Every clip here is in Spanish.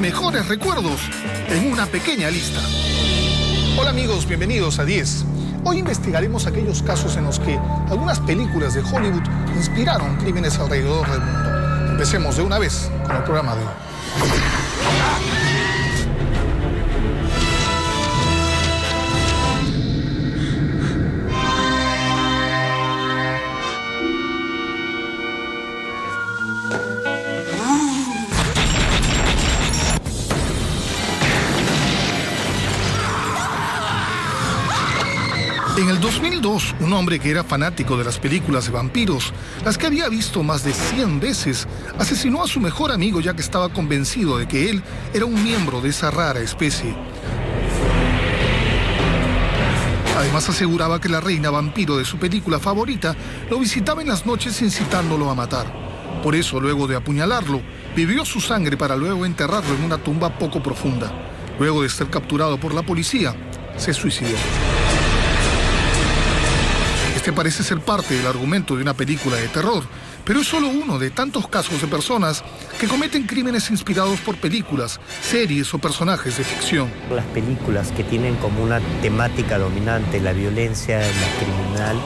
mejores recuerdos en una pequeña lista. Hola amigos, bienvenidos a 10. Hoy investigaremos aquellos casos en los que algunas películas de Hollywood inspiraron crímenes alrededor del mundo. Empecemos de una vez con el programa de hoy. En el 2002, un hombre que era fanático de las películas de vampiros, las que había visto más de 100 veces, asesinó a su mejor amigo ya que estaba convencido de que él era un miembro de esa rara especie. Además aseguraba que la reina vampiro de su película favorita lo visitaba en las noches incitándolo a matar. Por eso, luego de apuñalarlo, bebió su sangre para luego enterrarlo en una tumba poco profunda. Luego de ser capturado por la policía, se suicidó. Este parece ser parte del argumento de una película de terror, pero es solo uno de tantos casos de personas que cometen crímenes inspirados por películas, series o personajes de ficción. Las películas que tienen como una temática dominante la violencia en la criminal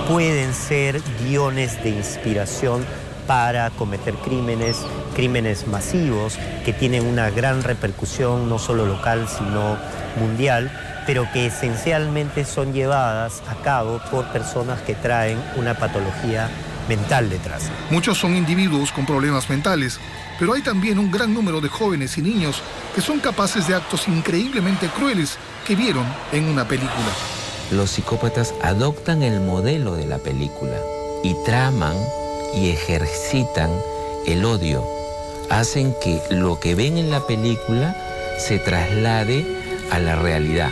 pueden ser guiones de inspiración para cometer crímenes masivos que tienen una gran repercusión no solo local sino mundial, pero que esencialmente son llevadas a cabo por personas que traen una patología mental detrás. Muchos son individuos con problemas mentales, pero hay también un gran número de jóvenes y niños que son capaces de actos increíblemente crueles que vieron en una película. Los psicópatas adoptan el modelo de la película y traman y ejercitan el odio. Hacen que lo que ven en la película se traslade a la realidad.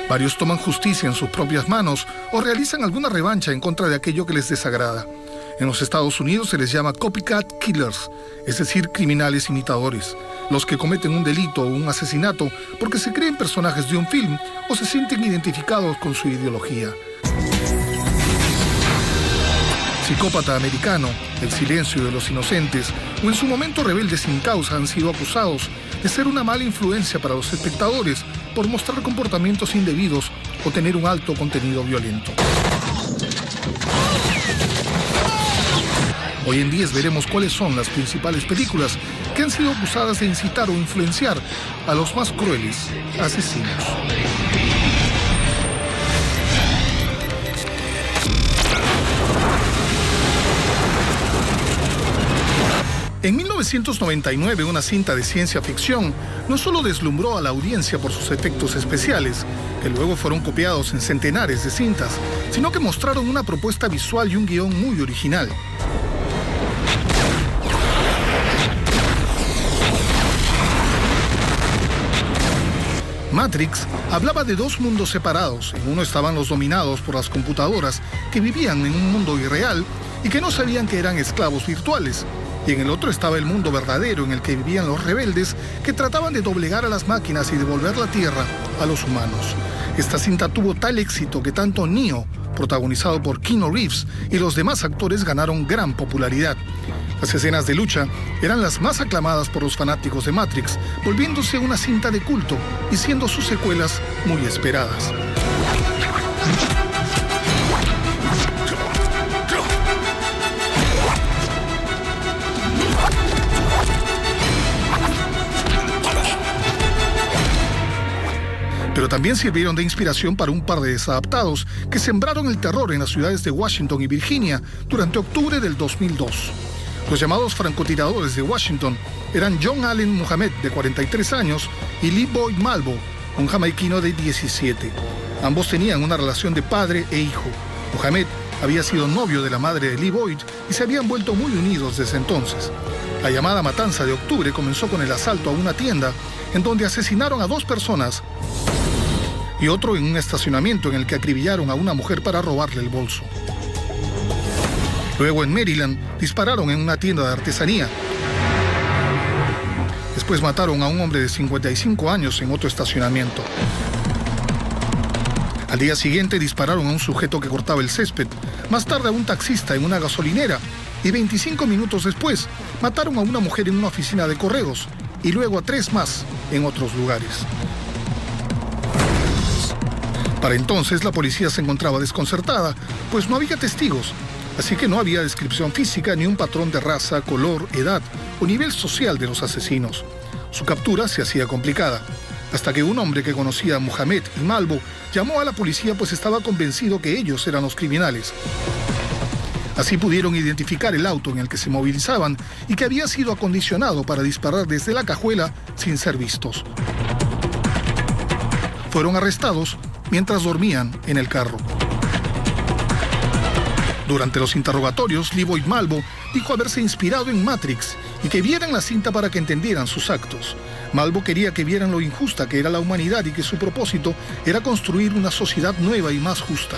Varios toman justicia en sus propias manos o realizan alguna revancha en contra de aquello que les desagrada. En los Estados Unidos se les llama copycat killers, es decir, criminales imitadores, los que cometen un delito o un asesinato porque se creen personajes de un film o se sienten identificados con su ideología. Psicópata americano, El silencio de los inocentes o en su momento Rebelde sin causa han sido acusados de ser una mala influencia para los espectadores por mostrar comportamientos indebidos o tener un alto contenido violento. Hoy en 10 veremos cuáles son las principales películas que han sido acusadas de incitar o influenciar a los más crueles asesinos. En 1999, una cinta de ciencia ficción no solo deslumbró a la audiencia por sus efectos especiales, que luego fueron copiados en centenares de cintas, sino que mostraron una propuesta visual y un guión muy original. Matrix hablaba de dos mundos separados. En uno estaban los dominados por las computadoras, que vivían en un mundo irreal y que no sabían que eran esclavos virtuales. Y en el otro estaba el mundo verdadero en el que vivían los rebeldes que trataban de doblegar a las máquinas y devolver la tierra a los humanos. Esta cinta tuvo tal éxito que tanto Neo, protagonizado por Keanu Reeves, y los demás actores ganaron gran popularidad. Las escenas de lucha eran las más aclamadas por los fanáticos de Matrix, volviéndose una cinta de culto y siendo sus secuelas muy esperadas. Pero también sirvieron de inspiración para un par de desadaptados que sembraron el terror en las ciudades de Washington y Virginia durante octubre del 2002. Los llamados francotiradores de Washington eran John Allen Muhammad, de 43 años, y Lee Boyd Malvo, un jamaiquino de 17. Ambos tenían una relación de padre e hijo. Muhammad había sido novio de la madre de Lee Boyd y se habían vuelto muy unidos desde entonces. La llamada matanza de octubre comenzó con el asalto a una tienda en donde asesinaron a 2 personas y otro en un estacionamiento en el que acribillaron a una mujer para robarle el bolso. Luego en Maryland dispararon en una tienda de artesanía. Después mataron a un hombre de 55 años en otro estacionamiento. Al día siguiente dispararon a un sujeto que cortaba el césped, más tarde a un taxista en una gasolinera y 25 minutos después mataron a una mujer en una oficina de correos y luego a 3 más en otros lugares. Para entonces la policía se encontraba desconcertada, pues no había testigos, así que no había descripción física ni un patrón de raza, color, edad o nivel social de los asesinos. Su captura se hacía complicada, hasta que un hombre que conocía a Mohamed y Malvo llamó a la policía, pues estaba convencido que ellos eran los criminales. Así pudieron identificar el auto en el que se movilizaban y que había sido acondicionado para disparar desde la cajuela sin ser vistos. Fueron arrestados mientras dormían en el carro. Durante los interrogatorios, Leroy Malvo dijo haberse inspirado en Matrix y que vieran la cinta para que entendieran sus actos. Malvo quería que vieran lo injusta que era la humanidad y que su propósito era construir una sociedad nueva y más justa.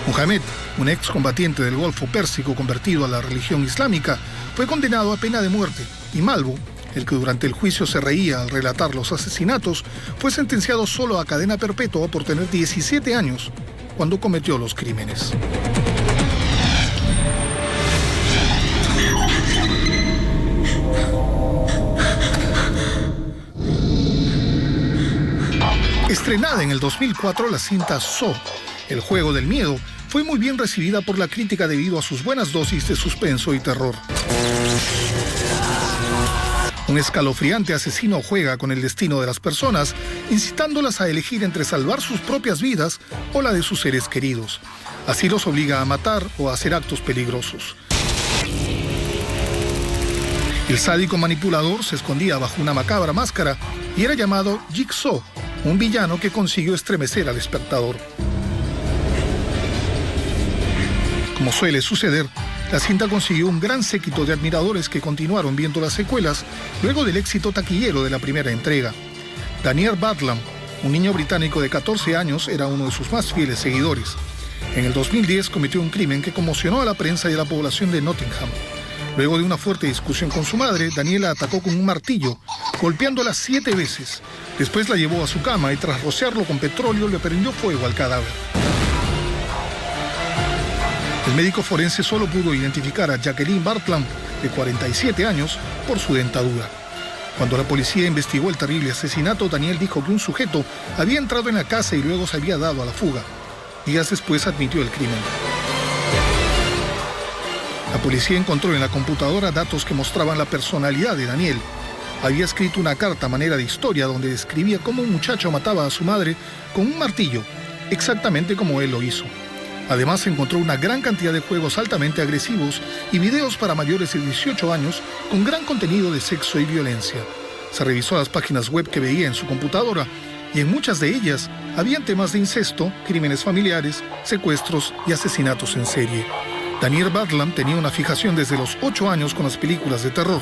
Mohamed, un excombatiente del Golfo Pérsico convertido a la religión islámica, fue condenado a pena de muerte, y Malvo, el que durante el juicio se reía al relatar los asesinatos, fue sentenciado solo a cadena perpetua por tener 17 años cuando cometió los crímenes. Estrenada en el 2004, la cinta Saw, El juego del miedo, fue muy bien recibida por la crítica debido a sus buenas dosis de suspenso y terror. Un escalofriante asesino juega con el destino de las personas, incitándolas a elegir entre salvar sus propias vidas o la de sus seres queridos. Así los obliga a matar o a hacer actos peligrosos. El sádico manipulador se escondía bajo una macabra máscara y era llamado Jigsaw, un villano que consiguió estremecer al espectador. Como suele suceder, la cinta consiguió un gran séquito de admiradores que continuaron viendo las secuelas luego del éxito taquillero de la primera entrega. Daniel Badlam, un niño británico de 14 años, era uno de sus más fieles seguidores. En el 2010 cometió un crimen que conmocionó a la prensa y a la población de Nottingham. Luego de una fuerte discusión con su madre, Daniel la atacó con un martillo, golpeándola 7 veces. Después la llevó a su cama y tras rociarlo con petróleo le prendió fuego al cadáver. El médico forense solo pudo identificar a Jacqueline Bartlam, de 47 años, por su dentadura. Cuando la policía investigó el terrible asesinato, Daniel dijo que un sujeto había entrado en la casa y luego se había dado a la fuga. Días después admitió el crimen. La policía encontró en la computadora datos que mostraban la personalidad de Daniel. Había escrito una carta a manera de historia donde describía cómo un muchacho mataba a su madre con un martillo, exactamente como él lo hizo. Además, se encontró una gran cantidad de juegos altamente agresivos y videos para mayores de 18 años con gran contenido de sexo y violencia. Se revisó las páginas web que veía en su computadora y en muchas de ellas habían temas de incesto, crímenes familiares, secuestros y asesinatos en serie. Daniel Badlam tenía una fijación desde los 8 años con las películas de terror.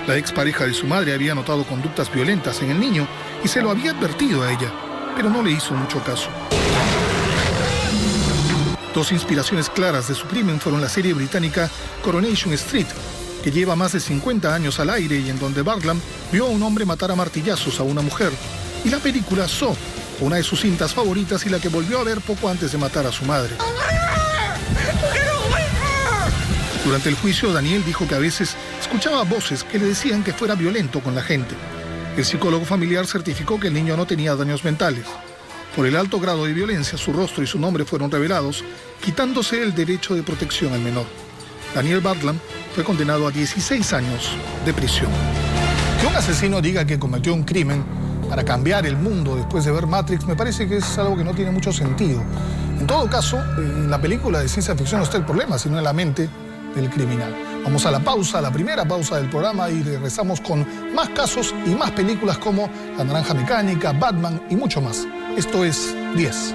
La expareja de su madre había notado conductas violentas en el niño y se lo había advertido a ella, pero no le hizo mucho caso. Dos inspiraciones claras de su crimen fueron la serie británica Coronation Street, que lleva más de 50 años al aire y en donde Badlam vio a un hombre matar a martillazos a una mujer, y la película Saw, una de sus cintas favoritas y la que volvió a ver poco antes de matar a su madre. Durante el juicio, Daniel dijo que a veces escuchaba voces que le decían que fuera violento con la gente. El psicólogo familiar certificó que el niño no tenía daños mentales. Por el alto grado de violencia, su rostro y su nombre fueron revelados, quitándose el derecho de protección al menor. Daniel Badlam fue condenado a 16 años de prisión. Que un asesino diga que cometió un crimen para cambiar el mundo después de ver Matrix me parece que es algo que no tiene mucho sentido. En todo caso, en la película de ciencia ficción no está el problema, sino en la mente del criminal. Vamos a la pausa, la primera pausa del programa, y regresamos con más casos y más películas como La Naranja Mecánica, Batman y mucho más. Esto es 10.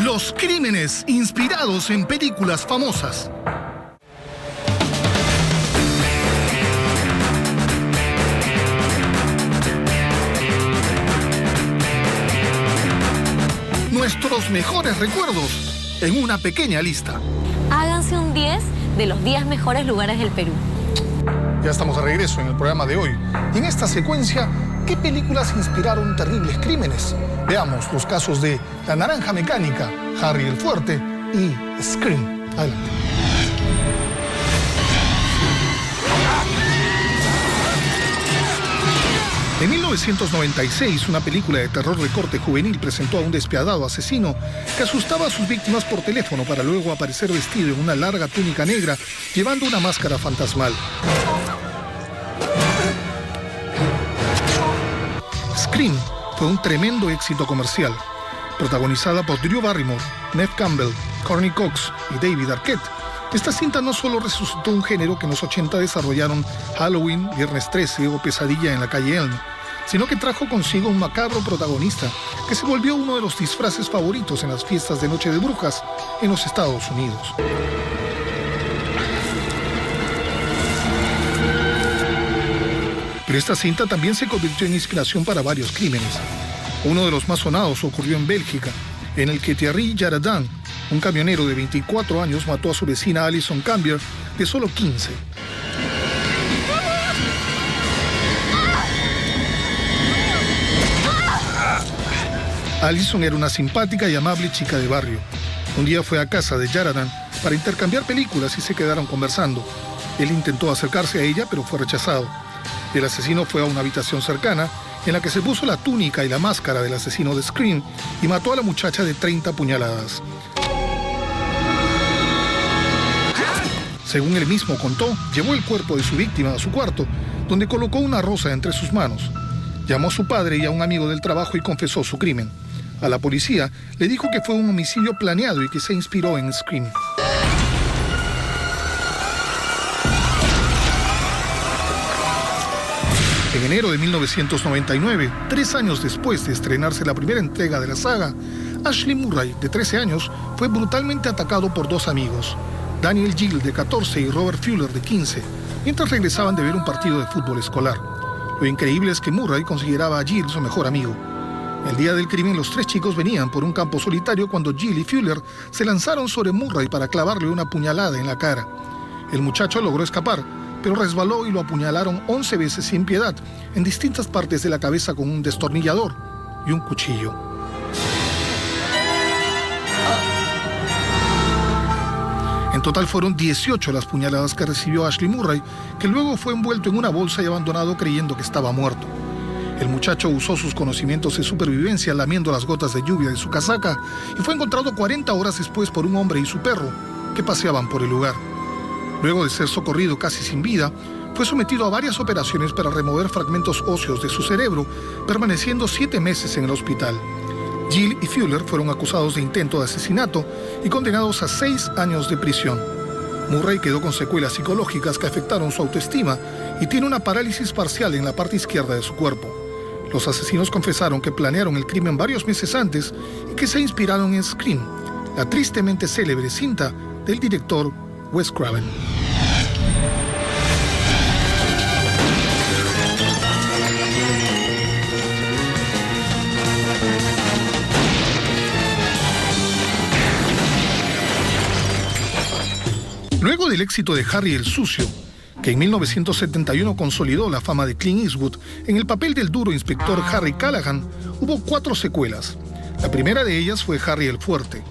Los crímenes inspirados en películas famosas. Nuestros mejores recuerdos en una pequeña lista. Háganse un 10 de los 10 mejores lugares del Perú. Ya estamos de regreso en el programa de hoy. Y en esta secuencia, ¿qué películas inspiraron terribles crímenes? Veamos los casos de La Naranja Mecánica, Harry el Fuerte y Scream. Adelante. En 1996, una película de terror de corte juvenil presentó a un despiadado asesino que asustaba a sus víctimas por teléfono para luego aparecer vestido en una larga túnica negra, llevando una máscara fantasmal. Scream fue un tremendo éxito comercial. Protagonizada por Drew Barrymore, Neve Campbell, Courtney Cox y David Arquette, esta cinta no solo resucitó un género que en los 80 desarrollaron Halloween, Viernes 13 o Pesadilla en la calle Elm, sino que trajo consigo un macabro protagonista que se volvió uno de los disfraces favoritos en las fiestas de Noche de Brujas en los Estados Unidos. Pero esta cinta también se convirtió en inspiración para varios crímenes. Uno de los más sonados ocurrió en Bélgica, en el que Thierry Jaradin, un camionero de 24 años, mató a su vecina Alison Cambier, de solo 15. Alison era una simpática y amable chica de barrio. Un día fue a casa de Jaradin para intercambiar películas y se quedaron conversando. Él intentó acercarse a ella, pero fue rechazado. El asesino fue a una habitación cercana, en la que se puso la túnica y la máscara del asesino de Scream y mató a la muchacha de 30 puñaladas. Según él mismo contó, llevó el cuerpo de su víctima a su cuarto, donde colocó una rosa entre sus manos. Llamó a su padre y a un amigo del trabajo y confesó su crimen. A la policía le dijo que fue un homicidio planeado y que se inspiró en Scream. En enero de 1999, 3 años después de estrenarse la primera entrega de la saga, Ashley Murray, de 13 años, fue brutalmente atacado por 2 amigos, Daniel Gill, de 14, y Robert Fuller, de 15, mientras regresaban de ver un partido de fútbol escolar. Lo increíble es que Murray consideraba a Gill su mejor amigo. El día del crimen, los 3 chicos venían por un campo solitario cuando Gill y Fuller se lanzaron sobre Murray para clavarle una puñalada en la cara. El muchacho logró escapar, pero resbaló y lo apuñalaron 11 veces sin piedad, en distintas partes de la cabeza con un destornillador y un cuchillo. En total fueron 18 las puñaladas que recibió Ashley Murray, que luego fue envuelto en una bolsa y abandonado creyendo que estaba muerto. El muchacho usó sus conocimientos de supervivencia lamiendo las gotas de lluvia de su casaca y fue encontrado 40 horas después por un hombre y su perro que paseaban por el lugar. Luego de ser socorrido casi sin vida, fue sometido a varias operaciones para remover fragmentos óseos de su cerebro, permaneciendo 7 meses en el hospital. Gill y Fuller fueron acusados de intento de asesinato y condenados a 6 años de prisión. Murray quedó con secuelas psicológicas que afectaron su autoestima y tiene una parálisis parcial en la parte izquierda de su cuerpo. Los asesinos confesaron que planearon el crimen varios meses antes y que se inspiraron en Scream, la tristemente célebre cinta del director Wes Craven. Luego del éxito de Harry el Sucio, que en 1971 consolidó la fama de Clint Eastwood en el papel del duro inspector Harry Callahan, hubo 4 secuelas. La primera de ellas fue Harry el Fuerte.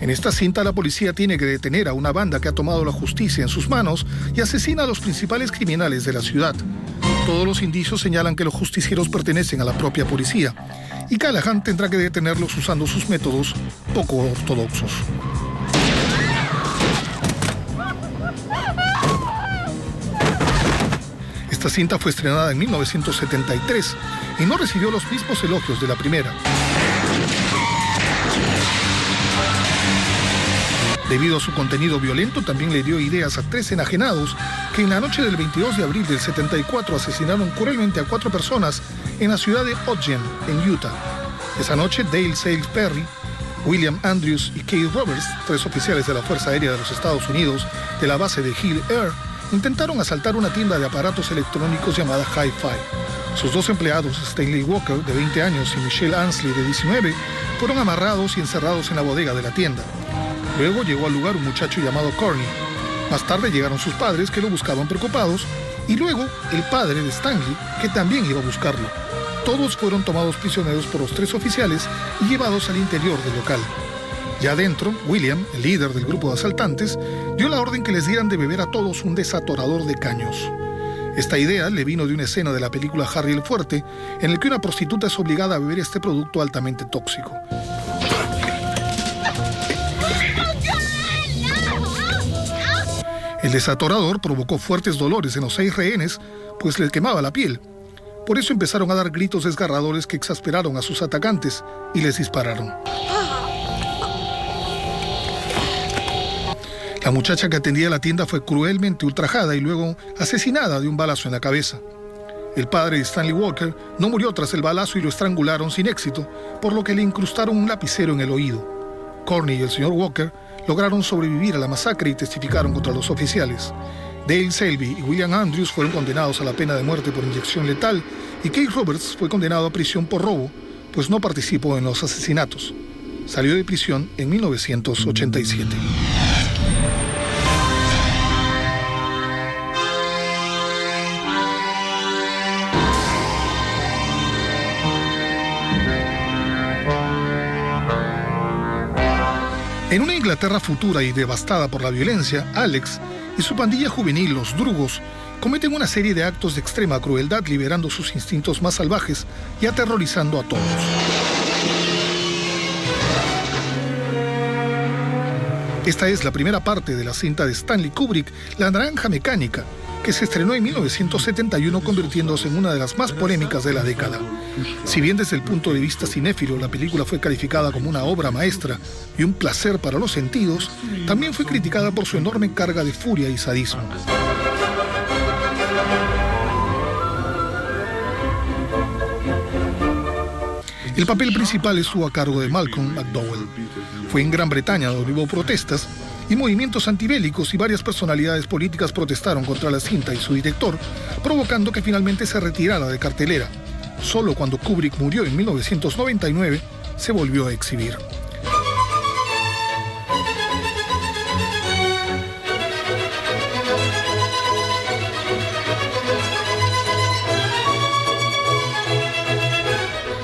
En esta cinta la policía tiene que detener a una banda que ha tomado la justicia en sus manos y asesina a los principales criminales de la ciudad. Todos los indicios señalan que los justicieros pertenecen a la propia policía y Callahan tendrá que detenerlos usando sus métodos poco ortodoxos. Esta cinta fue estrenada en 1973 y no recibió los mismos elogios de la primera. Debido a su contenido violento, también le dio ideas a 3 enajenados que en la noche del 22 de abril del 74 asesinaron cruelmente a 4 personas en la ciudad de Ogden, en Utah. Esa noche, Dale Sales Perry, William Andrews y Keith Roberts, 3 oficiales de la Fuerza Aérea de los Estados Unidos de la base de Hill Air, intentaron asaltar una tienda de aparatos electrónicos llamada Hi-Fi. Sus 2 empleados, Stanley Walker, de 20 años, y Michelle Ansley, de 19, fueron amarrados y encerrados en la bodega de la tienda. Luego llegó al lugar un muchacho llamado Courtney. Más tarde llegaron sus padres, que lo buscaban preocupados, y luego el padre de Stanley, que también iba a buscarlo. Todos fueron tomados prisioneros por los 3 oficiales y llevados al interior del local. Ya adentro, William, el líder del grupo de asaltantes, dio la orden que les dieran de beber a todos un desatorador de caños. Esta idea le vino de una escena de la película Harry el Fuerte, en la que una prostituta es obligada a beber este producto altamente tóxico. El desatorador provocó fuertes dolores en los 6 rehenes, pues les quemaba la piel. Por eso empezaron a dar gritos desgarradores que exasperaron a sus atacantes y les dispararon. La muchacha que atendía la tienda fue cruelmente ultrajada y luego asesinada de un balazo en la cabeza. El padre de Stanley Walker no murió tras el balazo y lo estrangularon sin éxito, por lo que le incrustaron un lapicero en el oído. Courtney y el señor Walker lograron sobrevivir a la masacre y testificaron contra los oficiales. Dale Selby y William Andrews fueron condenados a la pena de muerte por inyección letal y Kate Roberts fue condenado a prisión por robo, pues no participó en los asesinatos. Salió de prisión en 1987. En una Inglaterra futura y devastada por la violencia, Alex y su pandilla juvenil, los Drugos, cometen una serie de actos de extrema crueldad, liberando sus instintos más salvajes y aterrorizando a todos. Esta es la primera parte de la cinta de Stanley Kubrick, La Naranja Mecánica, que se estrenó en 1971, convirtiéndose en una de las más polémicas de la década. Si bien desde el punto de vista cinéfilo la película fue calificada como una obra maestra y un placer para los sentidos, también fue criticada por su enorme carga de furia y sadismo. El papel principal estuvo a cargo de Malcolm McDowell. Fue en Gran Bretaña donde hubo protestas y movimientos antibélicos, y varias personalidades políticas protestaron contra la cinta y su director, provocando que finalmente se retirara de cartelera. Solo cuando Kubrick murió en 1999 se volvió a exhibir.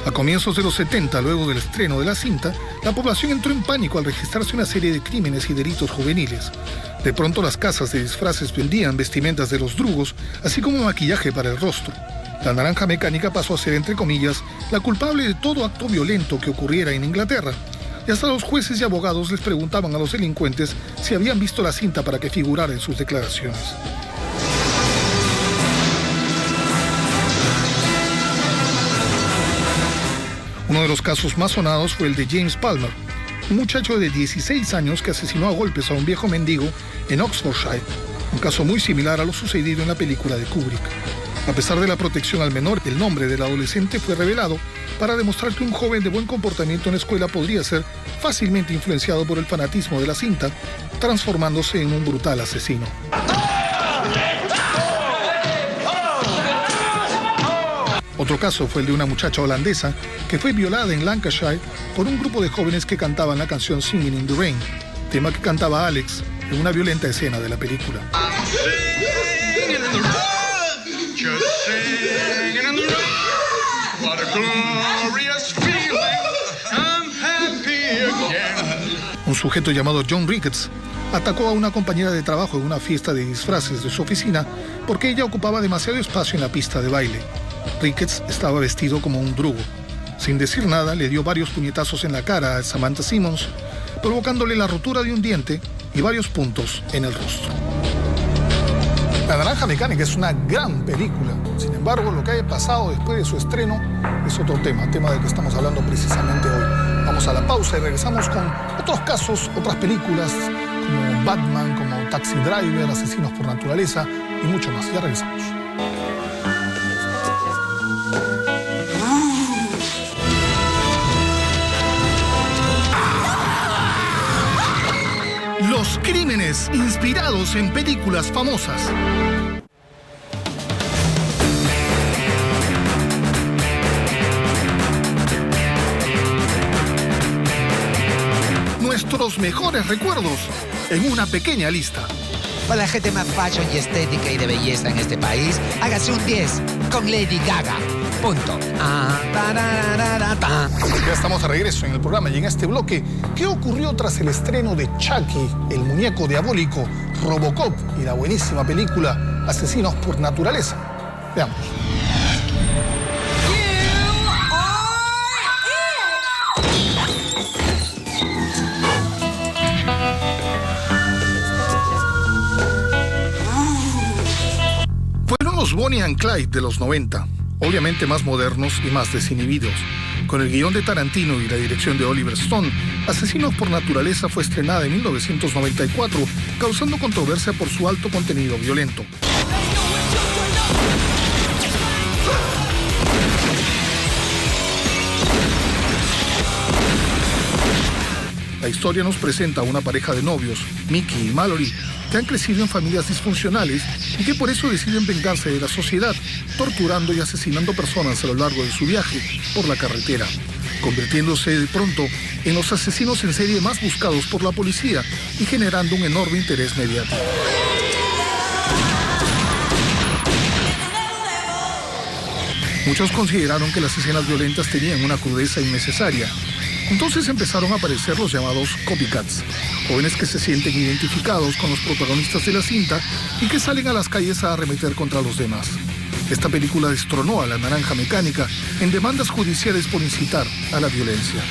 A comienzos de los 70, luego del estreno de la cinta, la población entró en pánico al registrarse una serie de crímenes y delitos juveniles. De pronto las casas de disfraces vendían vestimentas de los drugos, así como maquillaje para el rostro. La Naranja Mecánica pasó a ser, entre comillas, la culpable de todo acto violento que ocurriera en Inglaterra. Y hasta los jueces y abogados les preguntaban a los delincuentes si habían visto la cinta para que figurara en sus declaraciones. Uno de los casos más sonados fue el de James Palmer, un muchacho de 16 años que asesinó a golpes a un viejo mendigo en Oxfordshire, un caso muy similar a lo sucedido en la película de Kubrick. A pesar de la protección al menor, el nombre del adolescente fue revelado para demostrar que un joven de buen comportamiento en la escuela podría ser fácilmente influenciado por el fanatismo de la cinta, transformándose en un brutal asesino. Otro caso fue el de una muchacha holandesa que fue violada en Lancashire por un grupo de jóvenes que cantaban la canción Singing in the Rain, tema que cantaba Alex en una violenta escena de la película. Un sujeto llamado John Ricketts atacó a una compañera de trabajo en una fiesta de disfraces de su oficina porque ella ocupaba demasiado espacio en la pista de baile. Ricketts estaba vestido como un drugo. Sin decir nada, le dio varios puñetazos en la cara a Samantha Simmons, provocándole la rotura de un diente y varios puntos en el rostro. La Naranja Mecánica es una gran película. Sin embargo, lo que haya pasado después de su estreno es otro tema del que estamos hablando precisamente hoy. Vamos a la pausa y regresamos con otros casos, otras películas como Batman, como Taxi Driver, Asesinos por Naturaleza y mucho más. Ya regresamos. Los crímenes inspirados en películas famosas. Nuestros mejores recuerdos en una pequeña lista. para la gente más fashion y estética y de belleza en este país, hágase un 10 con Lady Gaga. Punto. Ya estamos de regreso en el programa y en este bloque, ¿qué ocurrió tras el estreno de Chucky, el muñeco diabólico, Robocop y la buenísima película Asesinos por Naturaleza? Veamos. Fueron los Bonnie and Clyde de los 90, obviamente más modernos y más desinhibidos. Con el guión de Tarantino y la dirección de Oliver Stone, Asesinos por Naturaleza fue estrenada en 1994, causando controversia por su alto contenido violento. La historia nos presenta a una pareja de novios, Mickey y Mallory, que han crecido en familias disfuncionales y que por eso deciden vengarse de la sociedad, torturando y asesinando personas a lo largo de su viaje por la carretera, convirtiéndose de pronto en los asesinos en serie más buscados por la policía y generando un enorme interés mediático. Muchos consideraron que las escenas violentas tenían una crudeza innecesaria. Entonces empezaron a aparecer los llamados copycats, jóvenes que se sienten identificados con los protagonistas de la cinta y que salen a las calles a arremeter contra los demás. Esta película destronó a la Naranja Mecánica en demandas judiciales por incitar a la violencia.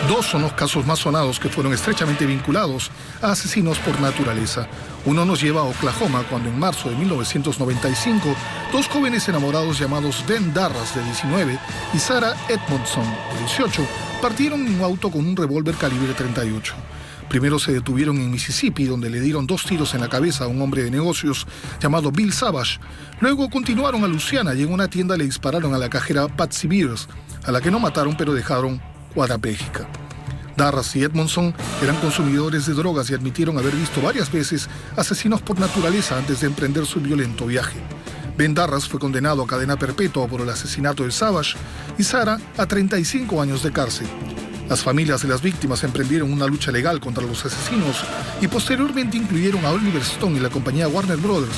Dos son los casos más sonados que fueron estrechamente vinculados a Asesinos por Naturaleza. Uno nos lleva a Oklahoma, cuando en marzo de 1995, dos jóvenes enamorados llamados Ben Darras, de 19, y Sarah Edmondson, de 18, partieron en un auto con un revólver calibre 38. Primero se detuvieron en Mississippi, donde le dieron 2 tiros en la cabeza a un hombre de negocios llamado Bill Savage. Luego continuaron a Luisiana y en una tienda le dispararon a la cajera Patsy Beers, a la que no mataron pero dejaron cuadraplégica. Darras y Edmondson eran consumidores de drogas y admitieron haber visto varias veces Asesinos por Naturaleza antes de emprender su violento viaje. Ben Darras fue condenado a cadena perpetua por el asesinato de Savage y Sarah a 35 años de cárcel. Las familias de las víctimas emprendieron una lucha legal contra los asesinos y posteriormente incluyeron a Oliver Stone y la compañía Warner Brothers,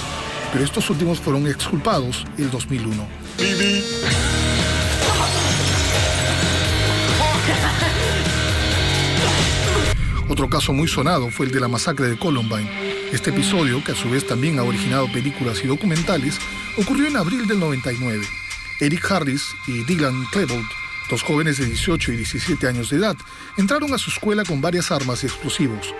pero estos últimos fueron exculpados en el 2001. Otro caso muy sonado fue el de la masacre de Columbine. Este episodio, que a su vez también ha originado películas y documentales, ocurrió en abril del 99. Eric Harris y Dylan Klebold, dos jóvenes de 18 y 17 años de edad, entraron a su escuela con varias armas y explosivos.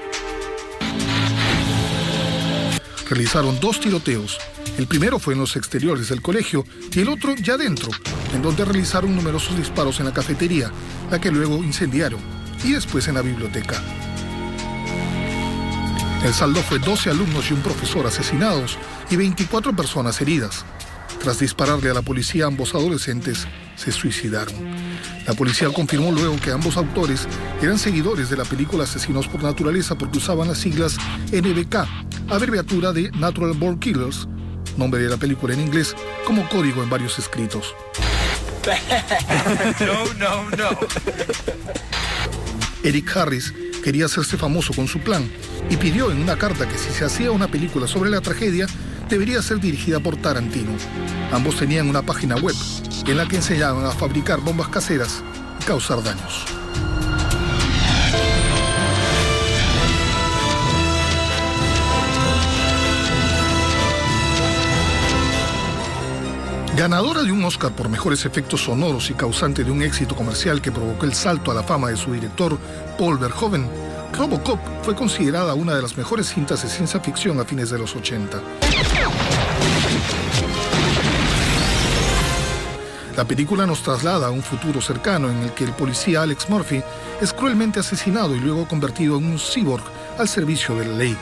Realizaron 2 tiroteos. El primero fue en los exteriores del colegio y el otro ya dentro, en donde realizaron numerosos disparos en la cafetería, la que luego incendiaron, y después en la biblioteca. El saldo fue 12 alumnos y un profesor asesinados y 24 personas heridas. Tras dispararle a la policía, ambos adolescentes se suicidaron. La policía confirmó luego que ambos autores eran seguidores de la película Asesinos por Naturaleza porque usaban las siglas NBK, abreviatura de Natural Born Killers, nombre de la película en inglés, como código en varios escritos. No. Eric Harris quería hacerse famoso con su plan y pidió en una carta que si se hacía una película sobre la tragedia, debería ser dirigida por Tarantino. Ambos tenían una página web en la que enseñaban a fabricar bombas caseras y causar daños. Ganadora de un Oscar por mejores efectos sonoros y causante de un éxito comercial que provocó el salto a la fama de su director, Paul Verhoeven, Robocop fue considerada una de las mejores cintas de ciencia ficción a fines de los 80. La película nos traslada a un futuro cercano en el que el policía Alex Murphy es cruelmente asesinado y luego convertido en un cyborg al servicio de la ley.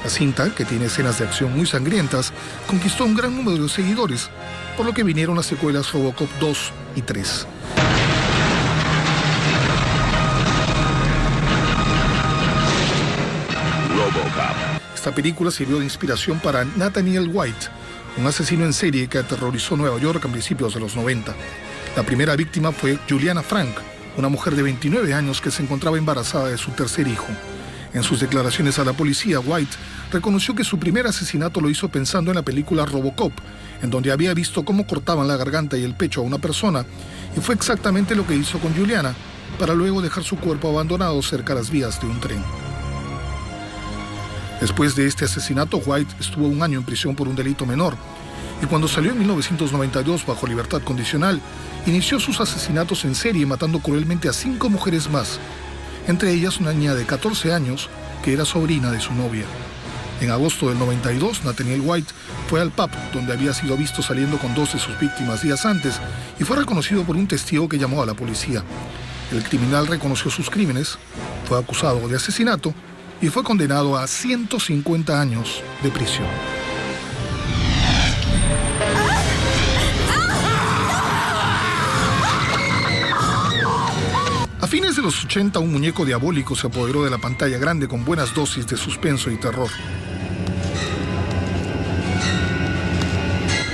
La cinta, que tiene escenas de acción muy sangrientas, conquistó un gran número de seguidores, por lo que vinieron las secuelas Robocop 2 y 3. Esta película sirvió de inspiración para Nathaniel White, un asesino en serie que aterrorizó Nueva York a principios de los 90. La primera víctima fue Juliana Frank, una mujer de 29 años que se encontraba embarazada de su tercer hijo. En sus declaraciones a la policía, White reconoció que su primer asesinato lo hizo pensando en la película Robocop, en donde había visto cómo cortaban la garganta y el pecho a una persona, y fue exactamente lo que hizo con Juliana, para luego dejar su cuerpo abandonado cerca de las vías de un tren. Después de este asesinato, White estuvo 1 año en prisión por un delito menor, y cuando salió en 1992 bajo libertad condicional, inició sus asesinatos en serie matando cruelmente a 5 mujeres más, entre ellas una niña de 14 años que era sobrina de su novia. En agosto del 92, Nathaniel White fue al pub donde había sido visto saliendo con 2 de sus víctimas días antes y fue reconocido por un testigo que llamó a la policía. El criminal reconoció sus crímenes, fue acusado de asesinato y fue condenado a 150 años de prisión. A fines de los 80, un muñeco diabólico se apoderó de la pantalla grande con buenas dosis de suspenso y terror.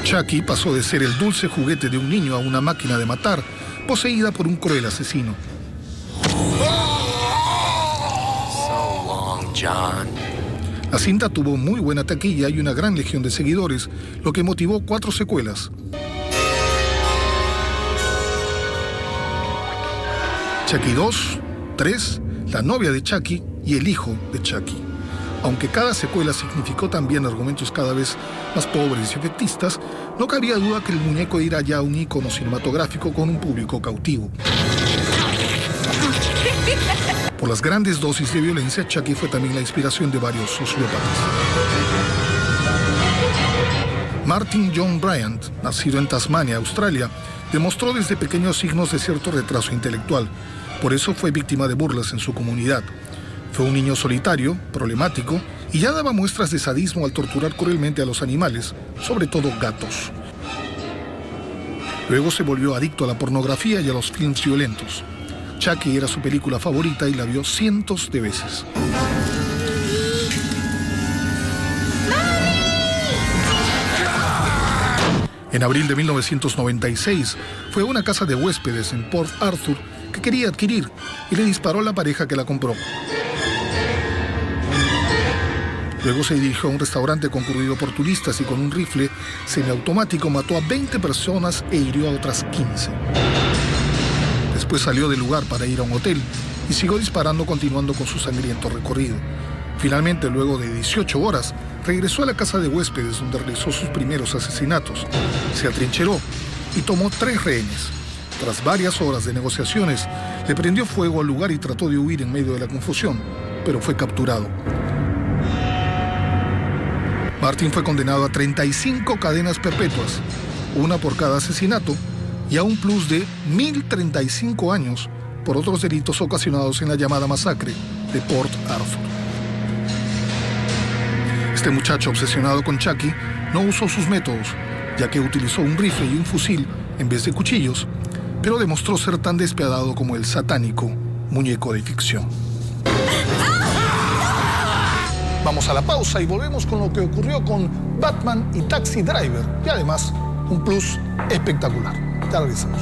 Chucky pasó de ser el dulce juguete de un niño a una máquina de matar, poseída por un cruel asesino. La cinta tuvo muy buena taquilla y una gran legión de seguidores, lo que motivó 4 secuelas. Chucky 2, 3, La novia de Chucky y El hijo de Chucky. Aunque cada secuela significó también argumentos cada vez más pobres y efectistas, no cabía duda que el muñeco era ya un ícono cinematográfico con un público cautivo. Por las grandes dosis de violencia, Chucky fue también la inspiración de varios sociópatas. Martin John Bryant, nacido en Tasmania, Australia, demostró desde pequeños signos de cierto retraso intelectual. Por eso fue víctima de burlas en su comunidad. Fue un niño solitario, problemático, y ya daba muestras de sadismo al torturar cruelmente a los animales, sobre todo gatos. Luego se volvió adicto a la pornografía y a los films violentos. Chucky era su película favorita y la vio cientos de veces. En abril de 1996, fue a una casa de huéspedes en Port Arthur que quería adquirir y le disparó a la pareja que la compró. Luego se dirigió a un restaurante concurrido por turistas y con un rifle semiautomático mató a 20 personas e hirió a otras 15. Después salió del lugar para ir a un hotel y siguió disparando, continuando con su sangriento recorrido. Finalmente, luego de 18 horas, regresó a la casa de huéspedes donde realizó sus primeros asesinatos. Se atrincheró y tomó 3 rehenes. Tras varias horas de negociaciones, le prendió fuego al lugar y trató de huir en medio de la confusión, pero fue capturado. Martin fue condenado a 35 cadenas perpetuas, una por cada asesinato, y a un plus de 1.035 años por otros delitos ocasionados en la llamada masacre de Port Arthur. Este muchacho obsesionado con Chucky no usó sus métodos, ya que utilizó un rifle y un fusil en vez de cuchillos, pero demostró ser tan despiadado como el satánico muñeco de ficción. Vamos a la pausa y volvemos con lo que ocurrió con Batman y Taxi Driver, y además un plus espectacular. Ya regresamos.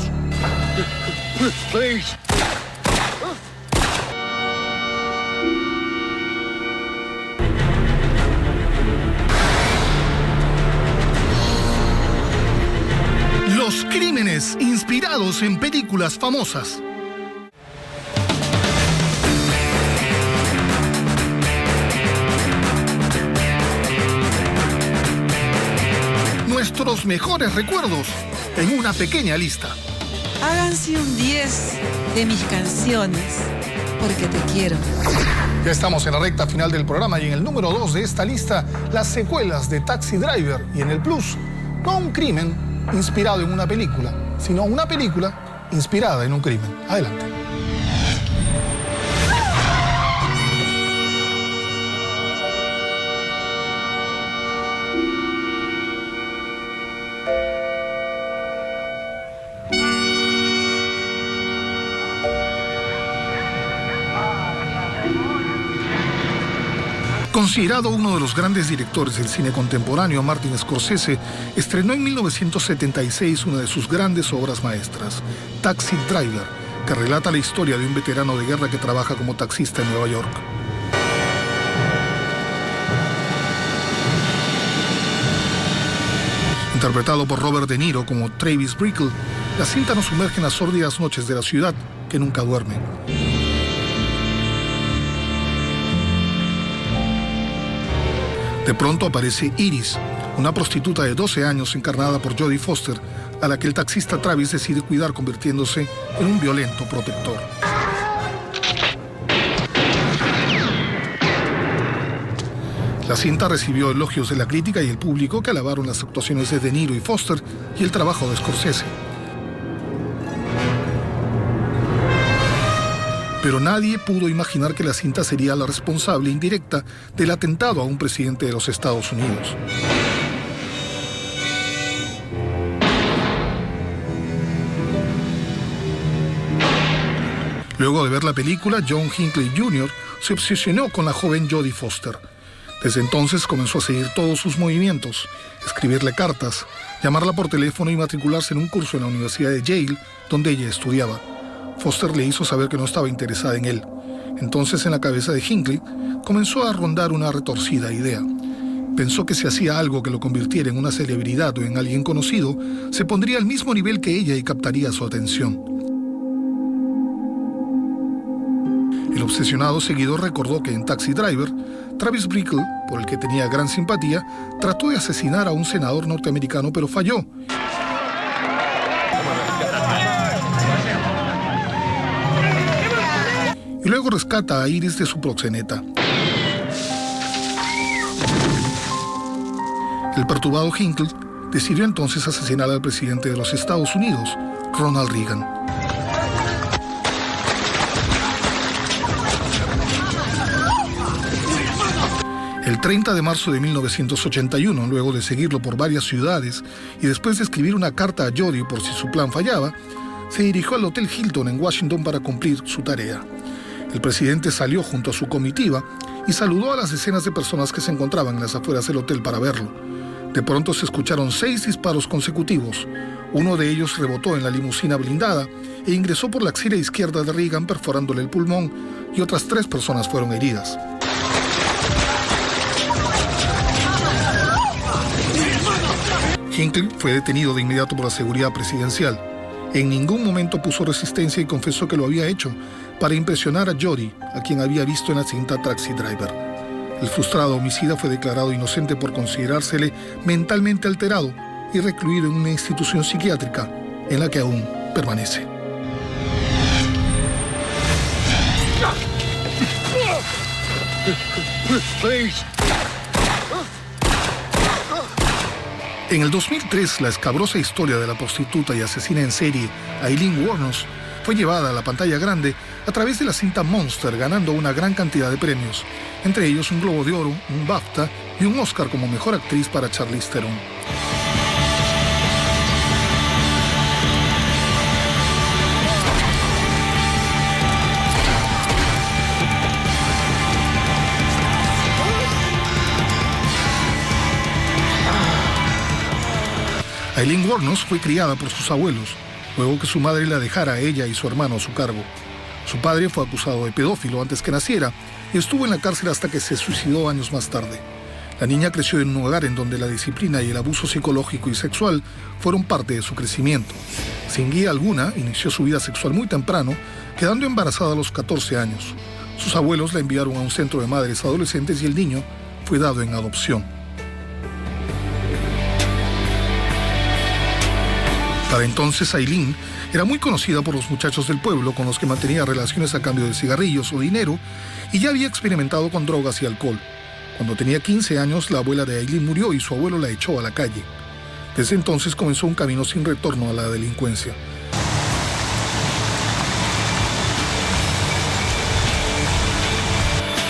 Los crímenes inspirados en películas famosas. Nuestros mejores recuerdos en una pequeña lista. Háganse un 10 de mis canciones, porque te quiero. Ya estamos en la recta final del programa y en el número 2 de esta lista, las secuelas de Taxi Driver, y en el plus, no un crimen inspirado en una película, sino una película inspirada en un crimen. Adelante. Considerado uno de los grandes directores del cine contemporáneo, Martin Scorsese estrenó en 1976 una de sus grandes obras maestras, Taxi Driver, que relata la historia de un veterano de guerra que trabaja como taxista en Nueva York. Interpretado por Robert De Niro como Travis Bickle, la cinta nos sumerge en las sórdidas noches de la ciudad que nunca duerme. De pronto aparece Iris, una prostituta de 12 años encarnada por Jodie Foster, a la que el taxista Travis decide cuidar convirtiéndose en un violento protector. La cinta recibió elogios de la crítica y el público, que alabaron las actuaciones de De Niro y Foster y el trabajo de Scorsese. Pero nadie pudo imaginar que la cinta sería la responsable indirecta del atentado a un presidente de los Estados Unidos. Luego de ver la película, John Hinckley Jr. se obsesionó con la joven Jodie Foster. Desde entonces comenzó a seguir todos sus movimientos, escribirle cartas, llamarla por teléfono y matricularse en un curso en la Universidad de Yale, donde ella estudiaba. Foster le hizo saber que no estaba interesada en él. Entonces, en la cabeza de Hinckley comenzó a rondar una retorcida idea. Pensó que si hacía algo que lo convirtiera en una celebridad o en alguien conocido, se pondría al mismo nivel que ella y captaría su atención. El obsesionado seguidor recordó que en Taxi Driver, Travis Bickle, por el que tenía gran simpatía, trató de asesinar a un senador norteamericano, pero falló. Y luego rescata a Iris de su proxeneta. El perturbado Hinckley decidió entonces asesinar al presidente de los Estados Unidos, Ronald Reagan. El 30 de marzo de 1981, luego de seguirlo por varias ciudades y después de escribir una carta a Jodie por si su plan fallaba, se dirigió al Hotel Hilton en Washington para cumplir su tarea. El presidente salió junto a su comitiva y saludó a las decenas de personas que se encontraban en las afueras del hotel para verlo. De pronto se escucharon 6 disparos consecutivos. Uno de ellos rebotó en la limusina blindada e ingresó por la axila izquierda de Reagan, perforándole el pulmón, y otras 3 personas fueron heridas. Hinckley fue detenido de inmediato por la seguridad presidencial. En ningún momento puso resistencia y confesó que lo había hecho para impresionar a Jodie, a quien había visto en la cinta Taxi Driver. El frustrado homicida fue declarado inocente por considerársele mentalmente alterado y recluido en una institución psiquiátrica en la que aún permanece. En el 2003, la escabrosa historia de la prostituta y asesina en serie Aileen Wuornos fue llevada a la pantalla grande a través de la cinta Monster, ganando una gran cantidad de premios, entre ellos un Globo de Oro, un BAFTA y un Oscar como mejor actriz para Charlize Theron. Aileen Wuornos fue criada por sus abuelos, luego que su madre la dejara a ella y su hermano a su cargo. Su padre fue acusado de pedófilo antes que naciera y estuvo en la cárcel hasta que se suicidó años más tarde. La niña creció en un hogar en donde la disciplina y el abuso psicológico y sexual fueron parte de su crecimiento. Sin guía alguna, inició su vida sexual muy temprano, quedando embarazada a los 14 años. Sus abuelos la enviaron a un centro de madres adolescentes y el niño fue dado en adopción. Para entonces, Aileen era muy conocida por los muchachos del pueblo con los que mantenía relaciones a cambio de cigarrillos o dinero y ya había experimentado con drogas y alcohol. Cuando tenía 15 años, la abuela de Aileen murió y su abuelo la echó a la calle. Desde entonces comenzó un camino sin retorno a la delincuencia.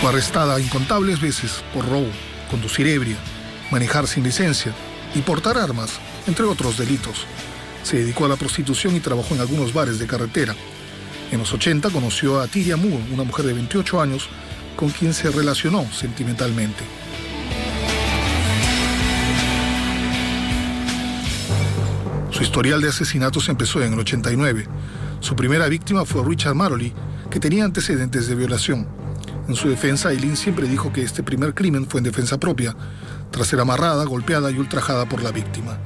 Fue arrestada incontables veces por robo, conducir ebria, manejar sin licencia y portar armas, entre otros delitos. Se dedicó a la prostitución y trabajó en algunos bares de carretera. En los 80 conoció a Tyria Moore, una mujer de 28 años, con quien se relacionó sentimentalmente. Su historial de asesinatos empezó en el 89. Su primera víctima fue Richard Maroley, que tenía antecedentes de violación. En su defensa, Aileen siempre dijo que este primer crimen fue en defensa propia, tras ser amarrada, golpeada y ultrajada por la víctima.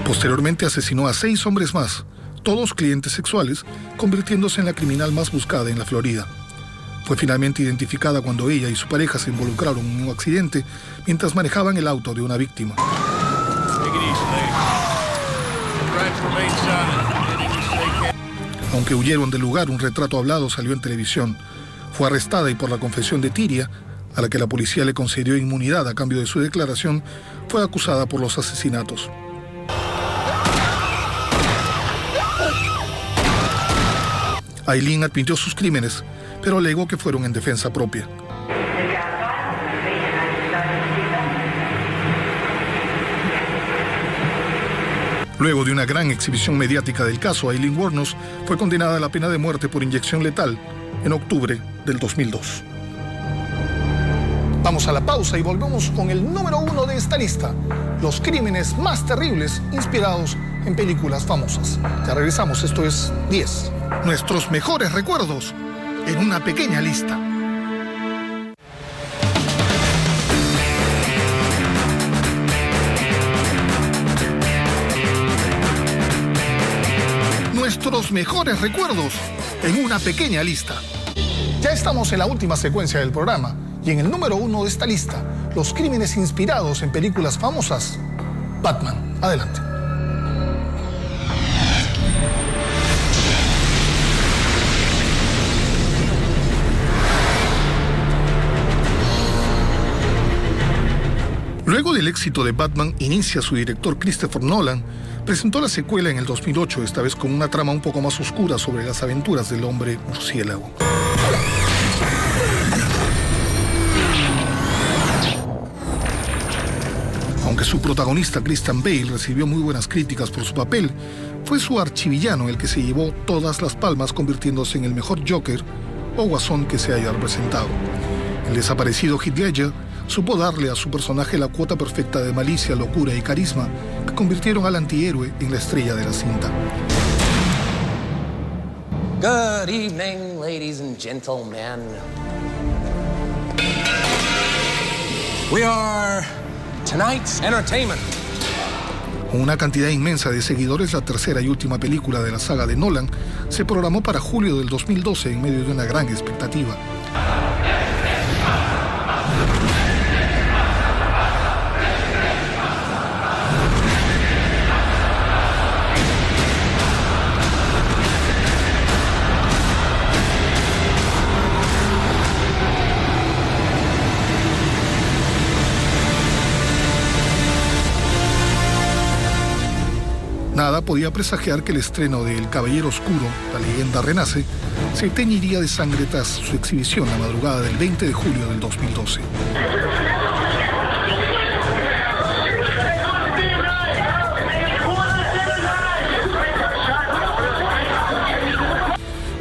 Posteriormente asesinó a 6 hombres más, todos clientes sexuales, convirtiéndose en la criminal más buscada en la Florida. Fue finalmente identificada cuando ella y su pareja se involucraron en un accidente mientras manejaban el auto de una víctima. Aunque huyeron del lugar, un retrato hablado salió en televisión. Fue arrestada y por la confesión de Tyria, a la que la policía le concedió inmunidad a cambio de su declaración, fue acusada por los asesinatos. Aileen admitió sus crímenes, pero alegó que fueron en defensa propia. Luego de una gran exhibición mediática del caso, Aileen Wuornos fue condenada a la pena de muerte por inyección letal en octubre del 2002. Vamos a la pausa y volvemos con el número 1 de esta lista: los crímenes más terribles inspirados en películas famosas. Ya regresamos, esto es 10. Nuestros mejores recuerdos en una pequeña lista. Nuestros mejores recuerdos en una pequeña lista. Ya estamos en la última secuencia del programa y en el número 1 de esta lista, los crímenes inspirados en películas famosas. Batman, adelante. Luego del éxito de Batman, inicia su director Christopher Nolan, presentó la secuela en el 2008, esta vez con una trama un poco más oscura sobre las aventuras del hombre murciélago. Aunque su protagonista Christian Bale recibió muy buenas críticas por su papel, fue su archivillano el que se llevó todas las palmas, convirtiéndose en el mejor Joker o Guasón que se haya representado. El desaparecido Heath Ledger supo darle a su personaje la cuota perfecta de malicia, locura y carisma que convirtieron al antihéroe en la estrella de la cinta. Good evening, ladies and gentlemen. We are tonight's entertainment. Con una cantidad inmensa de seguidores, la tercera y última película de la saga de Nolan se programó para julio del 2012 en medio de una gran expectativa. Nada podía presagiar que el estreno de El Caballero Oscuro, la leyenda renace, se teñiría de sangre tras su exhibición la madrugada del 20 de julio del 2012.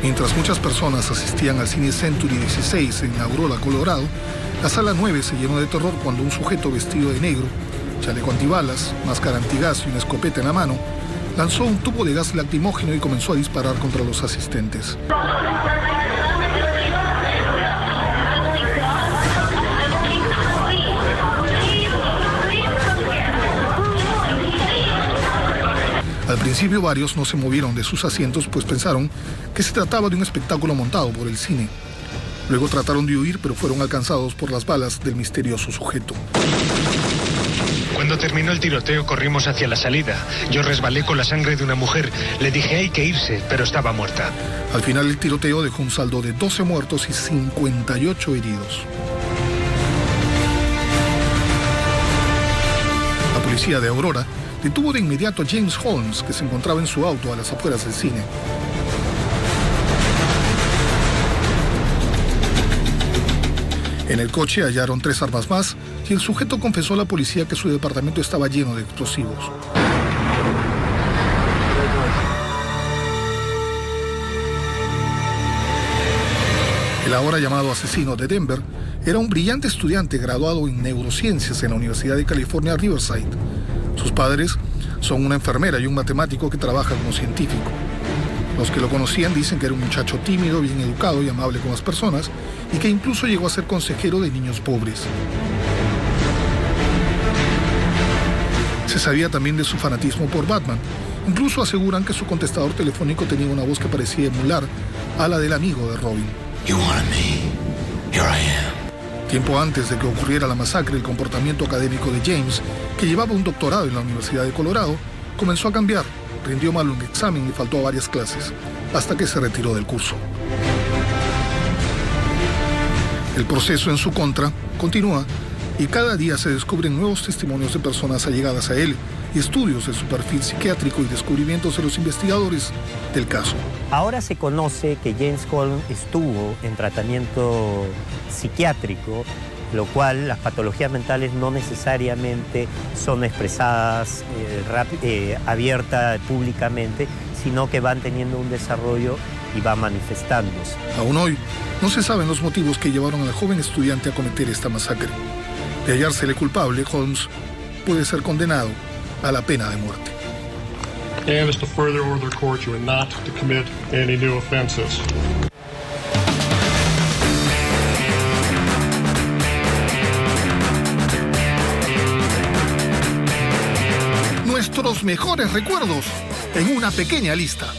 Mientras muchas personas asistían al cine Century 16 en Aurora, Colorado, la sala 9 se llenó de terror cuando un sujeto vestido de negro, chaleco antibalas, máscara antigas y una escopeta en la mano, lanzó un tubo de gas lacrimógeno y comenzó a disparar contra los asistentes. Al principio varios no se movieron de sus asientos, pues pensaron que se trataba de un espectáculo montado por el cine. Luego trataron de huir, pero fueron alcanzados por las balas del misterioso sujeto. Cuando terminó el tiroteo corrimos hacia la salida. Yo resbalé con la sangre de una mujer. Le dije hay que irse, pero estaba muerta. Al final el tiroteo dejó un saldo de 12 muertos y 58 heridos. La policía de Aurora detuvo de inmediato a James Holmes, que se encontraba en su auto a las afueras del cine. En el coche hallaron 3 armas más y el sujeto confesó a la policía que su departamento estaba lleno de explosivos. El ahora llamado asesino de Denver era un brillante estudiante graduado en neurociencias en la Universidad de California, Riverside. Sus padres son una enfermera y un matemático que trabaja como científico. Los que lo conocían dicen que era un muchacho tímido, bien educado y amable con las personas, y que incluso llegó a ser consejero de niños pobres. Se sabía también de su fanatismo por Batman. Incluso aseguran que su contestador telefónico tenía una voz que parecía emular a la del amigo de Robin. You wanted me. Here I am. Tiempo antes de que ocurriera la masacre, el comportamiento académico de James, que llevaba un doctorado en la Universidad de Colorado, comenzó a cambiar. Rindió mal un examen y faltó a varias clases, hasta que se retiró del curso. El proceso en su contra continúa y cada día se descubren nuevos testimonios de personas allegadas a él y estudios de su perfil psiquiátrico y descubrimientos de los investigadores del caso. Ahora se conoce que James Holmes estuvo en tratamiento psiquiátrico, lo cual las patologías mentales no necesariamente son expresadas abierta públicamente, sino que van teniendo un desarrollo y van manifestándose. Aún hoy no se saben los motivos que llevaron al joven estudiante a cometer esta masacre. De hallársele culpable, Holmes puede ser condenado a la pena de muerte. And is to further order the court you are not to commit any new offenses. Nuestros mejores recuerdos en una pequeña lista.